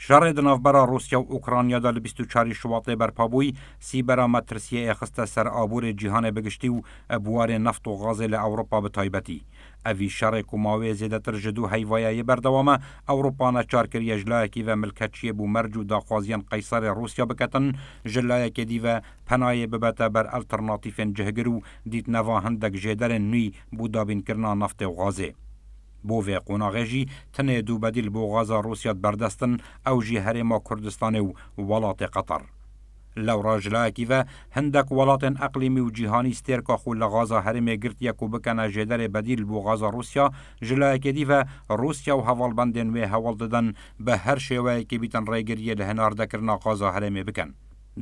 شر د نافبرا روسیا و اوکراینیا دا ل 24 شواطه برپابوی سیبرا مترسیه اخسته سر آبور جیهان بگشتی و بوار نفت و غاز ل اوروپا به تایبتی. اوی شر کماوی زیده تر جدو حیوایه بردوامه اوروپا نچار کریه جلایکی و ملکتچیه بو مرجو دا خوازیان قیصر روسیا بکتن جلایکی دی و پنای ببته بر الترناتیفین جهگرو دیت نوا هندک جیدر نوی بو دابین کرنا نفت و غازه. بووی قوناغه جی تنه دو بدیل بو غازا روسیا بردستن او جی هرما کردستان و ولات قطر. لورا جلایکی و هندک ولاتن اقلیمی و جیهانی سترکا خو لغازا هرمه گرت یکو بکنه جدر بدیل بو غازا روسیا جلایکی دی و روسیا و حوالبندن و حوال دادن به هر شیوه که بیتن رایگریه لهنار دکرنا غازا هرمه بکن.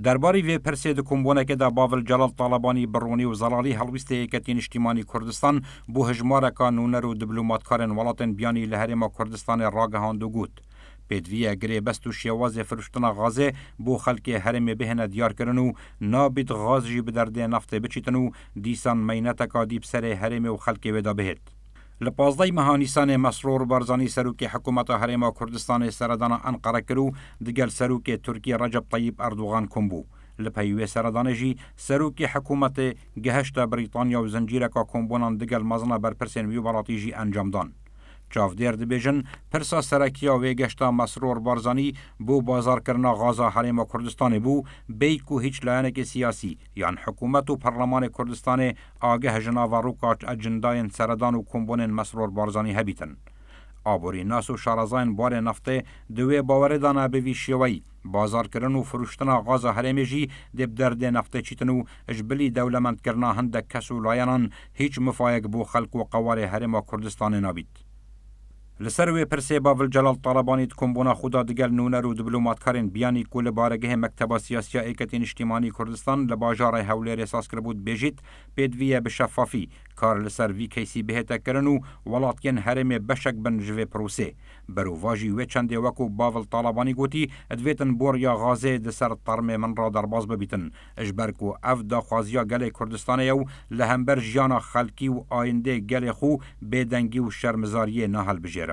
درباری وی پرسید کمبونه که دا باول جلال طالبانی برونی و زلالی هلویسته ایکتین اجتماعی کردستان بو هجماره که نونر و دیپلوماتکارن ولاتن بیانی لهرما کردستان راگهاندو گوت. پیدویه گری بست و شیواز فرشتنا غازه بو خلک هرم بهنه دیار کرنو نابید غاز جی بدرده نفت بچیتنو دیسان مینتا دیب سر هرم و خلک ودا بهت. لپازدای مهانیسان مسرور بارزانی سروک حکومت هرما کردستان سردان انقره کرو دگل سروک ترکیه رجب طیب اردوغان کمبو. لپیوه سردان جی سروک حکومت گهشت بریتانیا و زنجیره که کمبونان دگل مزنه بر پرسین ویو براتی جی انجام دان. چافدیر دبیجن پرسا سرکیا و گشتا مسرور بارزانی بو بازار کرنا غازا حریم کردستان بو بیکو هیچ لعنک سیاسی یان حکومت و پارلمان کردستان آگه جناواروکاچ اجنداین سردان و کمبونن مسرور بارزانی هبیتن. آبوری ناس و شارزاین بار نفته دوی باوردانا بوی شیوی بازار کرن و فروشتنا غازا حریم جی دب درد نفته چیتنو اجبلی دولمند کرنا هندک کسو لایانان هیچ مفایق بو خلق و قوار حریم کردستان نابید. لسروی پرسه باول جلال طالبانی کمبونا خدا دگل نونر و دیپلوماتکارن بیانی کل بارگه مکتبا سیاسی ایکتین اجتماعی کردستان لباجار هولیر اساس کربود بیجید پیدویه به شفافی کار لسر وی کیسی بهتا کرنو ولاتین هرم بشک بن جوه پروسه برو واجی و چنده وکو باول طالبانی گوتی ادویتن بور یا غازه دسر طرم من را درباز ببیتن اجبرکو اف دا خوازیا گل کردستان یو لهمبر جیانا خلکی و آینده گل خو بدنگی و شرمزاری نهل بجیرم.